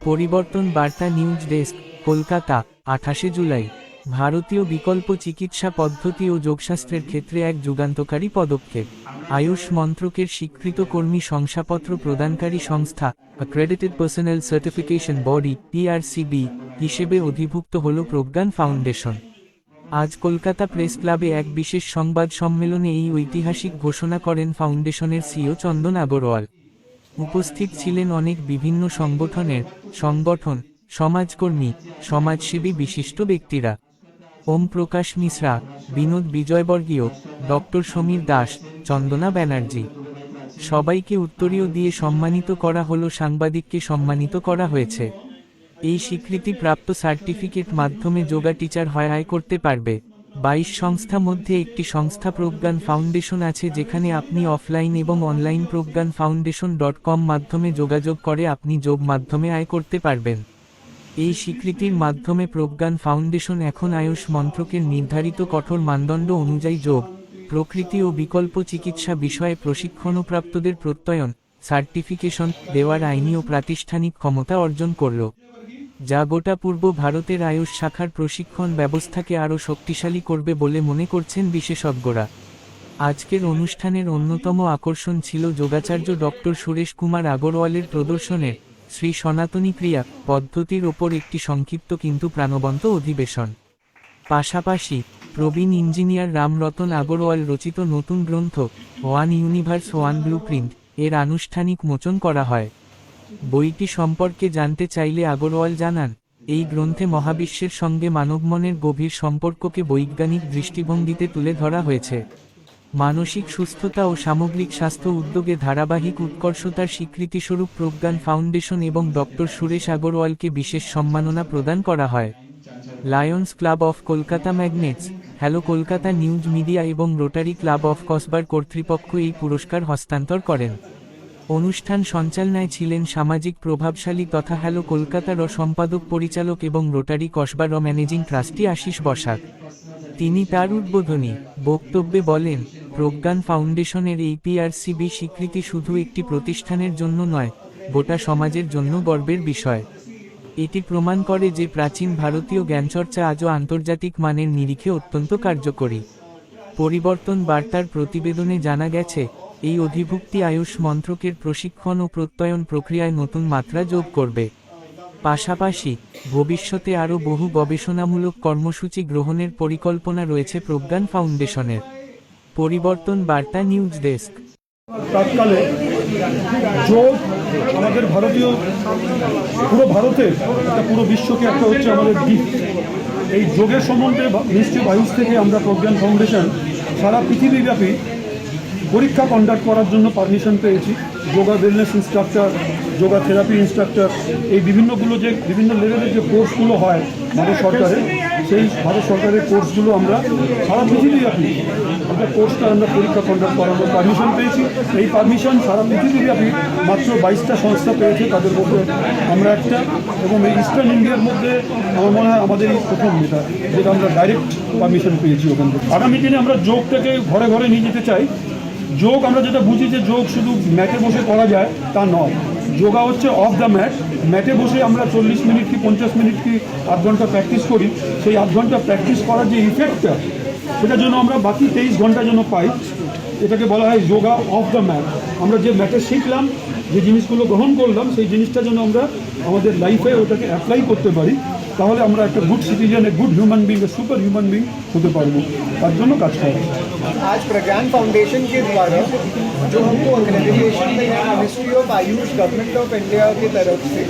পরিবর্তন বার্তা news desk, Kolkata, 28 July. ভারতীয় বিকল্প চিকিৎসা পদ্ধতি ও যোগশাস্ত্রের ক্ষেত্রে এক যুগান্তকারী পদক্ষেপ। আয়ুষ মন্ত্রকের স্বীকৃত কর্মী শংসাপত্র প্রদানকারী সংস্থা অ্যাক্রেডিটেড পার্সোনাল সার্টিফিকেশন বডি পিআরসিবি হিসেবে অধিভুক্ত হল প্রজ্ঞান ফাউন্ডেশন। আজ কলকাতা প্রেস ক্লাবে এক বিশেষ সংবাদ সম্মেলনে এই ঐতিহাসিক ঘোষণা করেন ফাউন্ডেশনের সিইও চন্দন আগরওয়াল। উপস্থিত ছিলেন অনেক বিভিন্ন সংগঠন, সমাজকর্মী, সমাজসেবী বিশিষ্ট ব্যক্তিরা। ওম প্রকাশ মিশ্রা, বিনোদ বিজয়বর্গীয়, ডক্টর সমীর দাস, চন্দনা ব্যানার্জি সবাইকে উত্তরীয় দিয়ে সম্মানিত করা হলো। সাংবাদিককে সম্মানিত করা হয়েছে। এই স্বীকৃতি প্রাপ্ত সার্টিফিকেট মাধ্যমে যোগা টিচার আয় করতে পারবে। 22 সংস্থা মধ্যে একটি সংস্থা প্রজ্ঞান ফাউন্ডেশন আছে, যেখানে আপনি অফলাইন এবং অনলাইন progyanfoundation.com মাধ্যমে যোগাযোগ করে আপনি যোগ মাধ্যমে আয় করতে পারবেন। এই স্বীকৃতির মাধ্যমে প্রজ্ঞান ফাউন্ডেশন এখন আয়ুষ মন্ত্রকের নির্ধারিত কঠোর মানদণ্ড অনুযায়ী যোগ, প্রকৃতি ও বিকল্প চিকিৎসা বিষয়ে প্রশিক্ষণপ্রাপ্তদের প্রত্যয়ন, সার্টিফিকেশন দেওয়ার আইনি ও প্রাতিষ্ঠানিক ক্ষমতা অর্জন করল, যা গোটা পূর্ব ভারতের আয়ুষ শাখার প্রশিক্ষণ ব্যবস্থাকে আরও শক্তিশালী করবে বলে মনে করছেন বিশেষজ্ঞরা। আজকের অনুষ্ঠানের অন্যতম আকর্ষণ ছিল যোগাচার্য ডক্টর সুরেশ কুমার আগরওয়ালের প্রদর্শনের শ্রী সনাতনী ক্রিয়া পদ্ধতির ওপর একটি সংক্ষিপ্ত কিন্তু প্রাণবন্ত অধিবেশন। পাশাপাশি প্রবীণ ইঞ্জিনিয়ার রামরতন আগরওয়াল রচিত নতুন গ্রন্থ ওয়ান ইউনিভার্স ওয়ান ব্লুপ্রিন্ট এর আনুষ্ঠানিক মোচন করা হয়। বইটি সম্পর্কে জানতে চাইলে আগরওয়াল জানান, এই গ্রন্থে মহাবিশ্বের সঙ্গে মানবমনের গভীর সম্পর্ককে বৈজ্ঞানিক দৃষ্টিভঙ্গিতে তুলে ধরা হয়েছে। মানসিক সুস্থতা ও সামগ্রিক স্বাস্থ্য উদ্যোগে ধারাবাহিক উৎকর্ষতার স্বীকৃতিস্বরূপ প্রজ্ঞান ফাউন্ডেশন এবং ডক্টর সুরেশ আগরওয়ালকে বিশেষ সম্মাননা প্রদান করা হয়। Lions club of Kolkata magnets, hello Kolkata news media এবং রোটারি ক্লাব অফ কসবার কর্তৃপক্ষ এই পুরস্কার হস্তান্তর করেন। অনুষ্ঠান সঞ্চালনায় ছিলেন সামাজিক প্রভাবশালী তথা হ্যালো কলকাতার সম্পাদক পরিচালক এবং রোটারি কসবার ম্যানেজিং ট্রাস্টি আশিস বসাক। তিনি তার উদ্বোধনী বক্তব্যে বলেন, প্রজ্ঞান ফাউন্ডেশনের এই পিআরসিবি স্বীকৃতি শুধু একটি প্রতিষ্ঠানের জন্য নয়, গোটা সমাজের জন্য গর্বের বিষয়। এটি প্রমাণ করে যে প্রাচীন ভারতীয় জ্ঞানচর্চা আজও আন্তর্জাতিক মানের নিরিখে অত্যন্ত কার্যকরী। পরিবর্তন বার্তার প্রতিবেদনে জানা গেছে, এই অধিভুক্তি আয়ুষ মন্ত্রকের প্রশিক্ষণ ও প্রত্যয়ন প্রক্রিয়ায় নতুন মাত্রা যোগ করবে। পাশাপাশি ভবিষ্যতে আরও বহু গবেষণামূলক কর্মসূচি গ্রহণের পরিকল্পনা রয়েছে প্রজ্ঞান ফাউন্ডেশনের। পরিবর্তন বার্তা নিউজ ডেস্ক। তৎকালে যোগ আমাদের ভারতীয় পুরো ভারতে পুরো বিশ্বকে একটা হচ্ছে আমাদের গিফট। এই যোগের সম্বন্ধে নিশ্চয়ই 22 থেকে আমরা প্রজ্ঞান ফাউন্ডেশন সারা পৃথিবীব্যাপী পরীক্ষা কন্ডাক্ট করার জন্য পারমিশন পেয়েছি। Yoga wellness instructor, yoga therapy instructor, এই বিভিন্ন লেভেলের যে কোর্সগুলো হয় ভারত সরকারের, সেই ভারত সরকারের কোর্সগুলো আমরা সারা পৃথিবীব্যাপী কোর্সটা আমরা পরীক্ষা কন্ডাক্ট করানোর পারমিশন পেয়েছি। এই পারমিশন সারা পৃথিবীব্যাপী মাত্র 22টা সংস্থা পেয়েছে, তাদের মধ্যে আমরা একটা, এবং এই ইস্টার্ন ইন্ডিয়ার মধ্যে আমার মনে হয় আমাদের এই প্রথম যেটা আমরা ডাইরেক্ট পারমিশন পেয়েছি ওখান থেকে। আগামী দিনে আমরা যোগটাকে ঘরে ঘরে নিয়ে যেতে চাই। যোগ আমরা যেটা বুঝি যে যোগ শুধু ম্যাটে বসে করা যায় তা নয়, যোগা হচ্ছে অফ দ্য ম্যাট। ম্যাটে বসে আমরা 40 মিনিট কি 50 মিনিট কি আধ ঘন্টা প্র্যাকটিস করি, সেই আধ ঘন্টা প্র্যাকটিস করার যে ইফেক্টটা, সেটার জন্য আমরা বাকি 23 ঘন্টা যেন পাই। এটাকে বলা হয় যোগা অফ দ্য ম্যাট। আমরা যে ম্যাটে শিখলাম, যে জিনিসগুলো গ্রহণ করলাম, সেই জিনিসটা যেন আমরা আমাদের লাইফে ওটাকে অ্যাপ্লাই করতে পারি, তাহলে আমরা একটা good citizen, good human being, super human being হতে পারবো। তার জন্য কাজ করা। आज प्रज्ञान फाउंडेशन के द्वारा जो हमको एक्रेडिटेशन मिला ministry of AYUSH government of India की तरफ से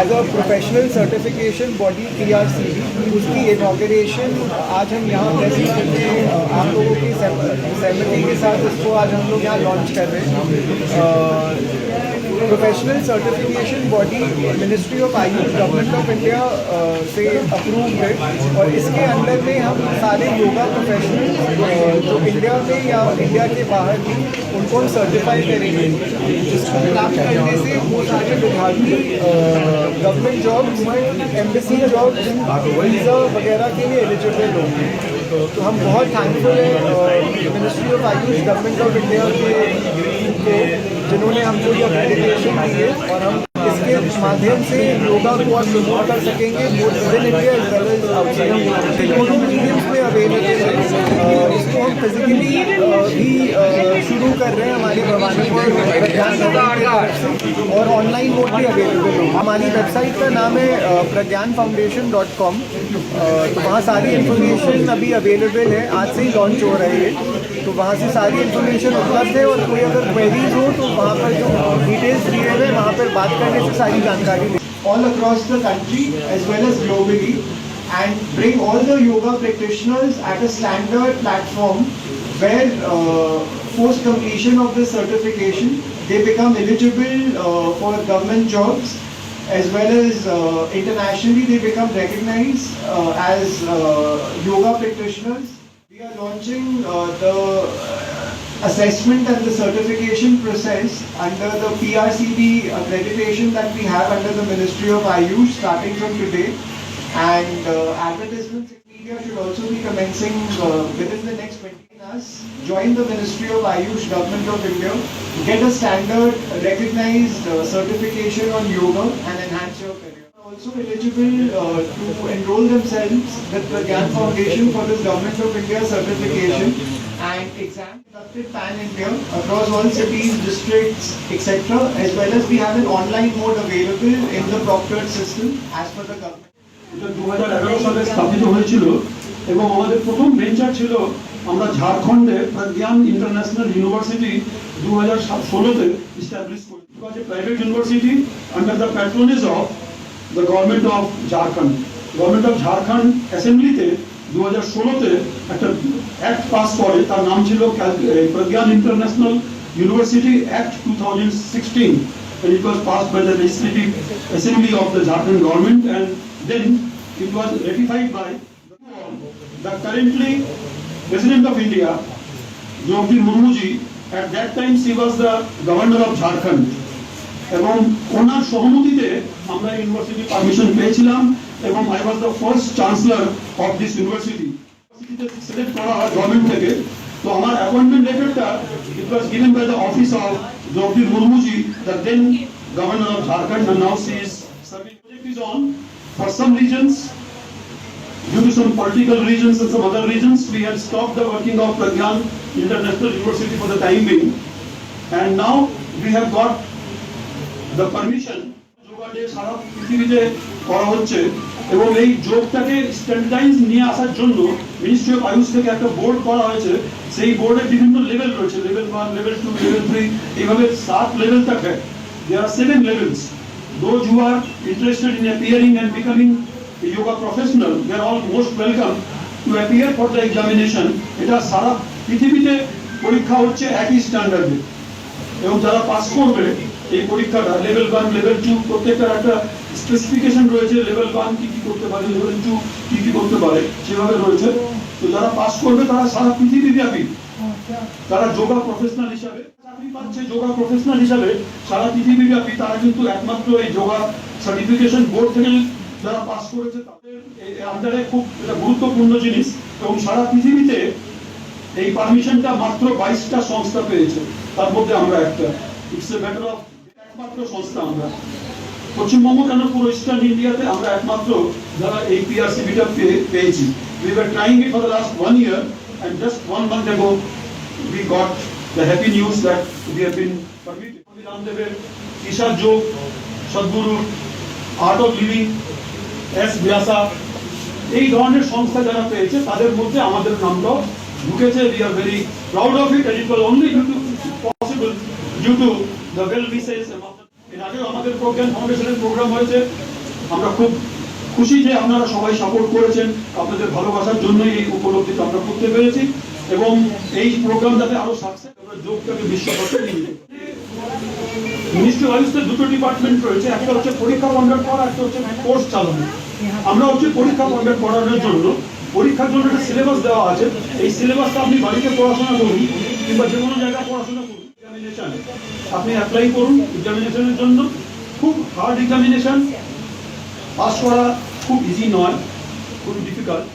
as a professional certification body PRCB, उसकी इनॉग्रेशन आज हम यहाँ प्रेस में आप लोगों की सहमति के साथ उसको आज हम लोग यहाँ लॉन्च कर रहे हैं। Professional certification body ministry of AYUSH government of India से अप्रूव है, और इसके अंदर में हम सारे योगा प्रोफेशनल जो इंडिया में या इंडिया के बाहर भी उनको हम सर्टिफाई करेंगे, जिसको प्राप्त करने से वो सारे विभागीय government jobs, embassy jobs, visa वगैरह के लिए एलिजिबल होंगे। तो हम बहुत थैंकफुल है ministry of AYUSH government of India के जिन्होंने हमको ये एक्रेडिटेशन दी है, और हम इसके माध्यम से योगा को आप प्रमोट कर सकेंगे both with in India as well as outside India. दोनों मीडियम्स में अवेलेबल है। इसको हम फिजिकली भी शुरू कर रहे हैं हमारे भवानीपुर प्रज्ञान और ऑनलाइन मोड भी अवेलेबल है। हमारी वेबसाइट का नाम है pragyanfoundation.com। तो वहाँ सारी इन्फॉर्मेशन अभी अवेलेबल है, आज से ही लॉन्च हो रही है। तो वहाँ से सारी इन्फॉर्मेशन उपलब्ध है और कोई अगर क्वेरीज हो तो वहाँ पर जो डिटेल्स दिए हुए हैं वहाँ पर बात करने से सारी जानकारी all across the country as well as globally and bring all the yoga practitioners at a standard platform where post completion of the certification they become eligible for government jobs as well as internationally they become recognized as yoga practitioners. We are launching the assessment and the certification process under the PRCB accreditation that we have under the Ministry of Ayush starting from today. And advertisements in media should also be commencing within the next 20 months. Join the Ministry of Ayush, Government of India, get a standard recognized certification on yoga and enhance your career. Also eligible to enroll themselves with the Gyan Foundation for this Government of India certification and exam conducted pan-India across all cities, districts, etc. As well as we have an online mode available in the proctored system as per the government. 2011 সালে স্থাপিত হয়েছিল এবং আমাদের প্রথম venture ছিল আমরা ঝাড়খণ্ডে Pragyan international university 2016-তে establish করি। It was a private university under the patronage of the government of Jharkhand. Government of Jharkhand অ্যাসেম্বলিতে 2016-তে একটা অ্যাক্ট পাস করে, তার নাম ছিল Pragyan international university act 2016 and it was passed by the legislative assembly of the Jharkhand government and then it was ratified by the currently President of India, Draupadi Murmu ji. At that time she was the governor of Jharkhand. এবং ওনার সহমতিতে আমরা university permission পেয়েছিলাম এবং I was the first chancellor of this university. ইউনিভার্সিটিতে select করা হয় government থেকে। তো আমার অ্যাপয়েন্টমেন্ট লেটারটা it was given by the office of Draupadi Murmu ji, the then governor of Jharkhand, and now she is serving. Project is on. For some regions, due to some political reasons and some other reasons, we had stopped the working of Pragyan International University for the time being. And now we have got the permission. Yoga Day সারা পৃথিবীতে করা হচ্ছে এবং এই যোগটাকে standardise নিয়ে আসার জন্য ministry of Ayush থেকে একটা বোর্ড করা হয়েছে। সেই বোর্ডে বিভিন্ন লেভেল রয়েছে, লেভেল 1, লেভেল 2, লেভেল 3, এইভাবে 7 লেভেল থাকে। There are 7 levels. Those who are interested in appearing and becoming a yoga professional, they are all most welcome to appear for the examination. এটা সারা পৃথিবীতে পরীক্ষা হচ্ছে একই স্ট্যান্ডার্ডে এবং যারা পাস করবে এই পরীক্ষাটা লেভেল 1, লেভেল 2 প্রত্যেকটার একটা স্পেসিফিকেশন রয়েছে। লেভেল 1 কি কি করতে পারে, লেভেল 2 কি কি করতে পারে সেভাবে রয়েছে। তো যারা পাস করবে তারা সারা পৃথিবীব্যাপী তারা যোগা প্রফেশনাল হিসাবে চাকরি পাচ্ছে। যোগা প্রফেশনাল হিসাবে সারা পৃথিবীব্যাপী তারা কিন্তু একমাত্র এই যোগা সার্টিফিকেশন বোর্ড থেকে যারা পাস করেছে তাদের আন্ডারে খুব এটা গুরুত্বপূর্ণ জিনিস এবং সারা পৃথিবীতে এই পারমিশনটা মাত্র 22টা সংস্থা পেয়েছে, তার মধ্যে আমরা একটা। ইটস এ ম্যাটার অফ একমাত্র সংস্থা আমরা পশ্চিমবঙ্গ কেন পুরো ইস্টার্ন ইন্ডিয়াতে আমরা একমাত্র যারা এই পিআরসিবিটা পেয়েছি। We were trying it for the last 1 year and just 1 month ago we got the happy news that we have been permitted. রামদেবের Isha যোগ, সদ্গুরু, আর্ট অফ লিভিং, এস ব্যাসা, এই ধরনের সংস্থা যারা পেয়েছে তাদের মধ্যে আমাদের নামটাও ঢুকেছে। We are very proud of it and it was only possible due to the well wishes. এর আগেও আমাদের প্রজ্ঞান ফাউন্ডেশনের প্রোগ্রাম হয়েছে, আমরা খুব খুশি যে আপনারা সবাই সাপোর্ট করেছেন। আপনাদের ভালোবাসার জন্যই এই উপলব্ধিটা আমরা করতে পেরেছি এবং এই প্রোগ্রাম যাতে আরো সাকসেস আমরা যোগটাকে বিশ্বপথে নিয়ে যাই। মিনিস্ট্রি অফ আয়ুষে দুটো ডিপার্টমেন্ট রয়েছে, একটা হচ্ছে পরীক্ষা কন্ডাক্ট করা, একটা হচ্ছে কোর্স চালানো। আমরা হচ্ছে পরীক্ষা কন্ডাক্ট করানোর জন্য পরীক্ষার জন্য একটা সিলেবাস দেওয়া আছে। এই সিলেবাসটা আপনি বাড়িতে পড়াশোনা করুন কিংবা যে কোনো জায়গায় পড়াশোনা করুন। এক্সামিনেশন আপনি অ্যাপ্লাই করুন এক্সামিনেশনের জন্য। খুব হার্ড এক্সামিনেশন, পাস করা খুব ইজি নয়, খুব ডিফিকাল্ট।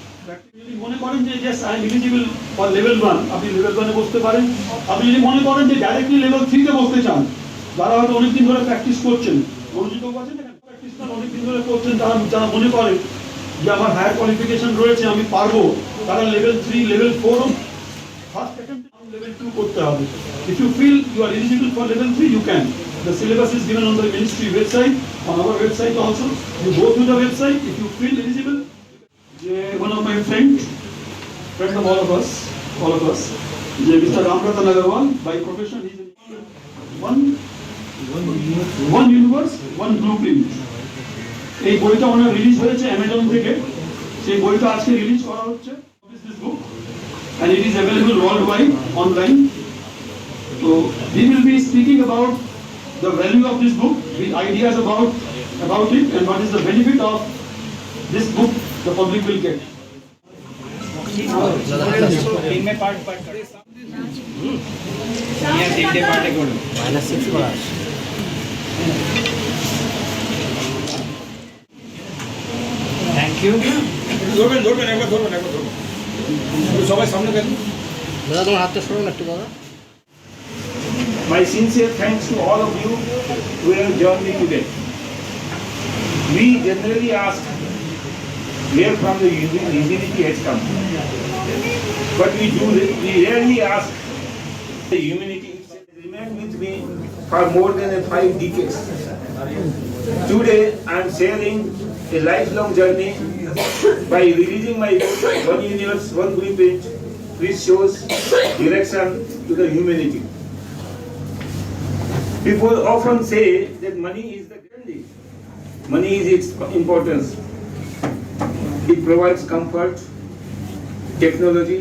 যদি মনে করেন যে just I am eligible for level 1, আপনি লেভেল 1-এ বসতে পারেন। আপনি যদি মনে করেন যে ডাইরেক্টলি লেভেল 3-তে বসতে চান, যারা হয়তো অনেকদিন ধরে প্র্যাকটিস করছেন, মনোজিৎ বাবু আছেন এখানে প্র্যাকটিশনার অনেকদিন ধরে করছেন, তারা যারা মনে করে যে আমার হায়ার কোয়ালিফিকেশন রয়েছে আমি পারবো, তারা level 3 level 4 first attempt level 2 করতে হবে। If you feel you are eligible for level 3 you can. The syllabus is given on the ministry website, on our website also. You go to the website, if you feel eligible. One of my friend of all of us, Mr. Ramratan Agarwal, by profession he is one universe, one blueprint. এই বইটা ওনার release হয়েছে Amazon থেকে, সেই বইটা আজকে release করা হচ্ছে, this book, and it is available worldwide online. So we will be speaking about the value of this book, with ideas about it, and what is the benefit of this book the public will get. Thank you. ধরবেন একবার সবাই সামনে দেন। দাদা তোমার হাতটা সরুন একটু দাদা। My sincere thanks to all of you who have joined me today. We generally ask where from the humanity has come, but we rarely ask the humanity itself. Remained with me for more than 5 decades. Today I am sharing a lifelong journey by releasing my book, One Universe, One Blueprint, which shows direction to the humanity. People often say that money is the candy. Money is its importance. It provides comfort, technology,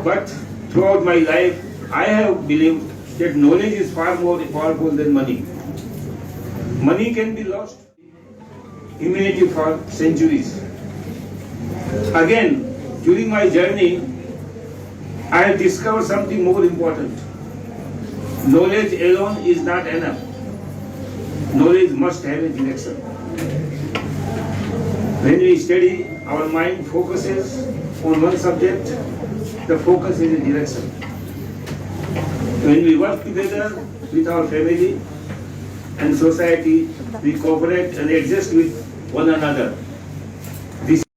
but throughout my life, I have believed that knowledge is far more powerful than money. Money can be lost, humanity for centuries. Again, during my journey, I have discovered something more important. Knowledge alone is not enough. Knowledge must have a direction. When we study, our mind focuses on one subject, the focus is a direction. When we work together with our family and society, we cooperate and adjust with one another.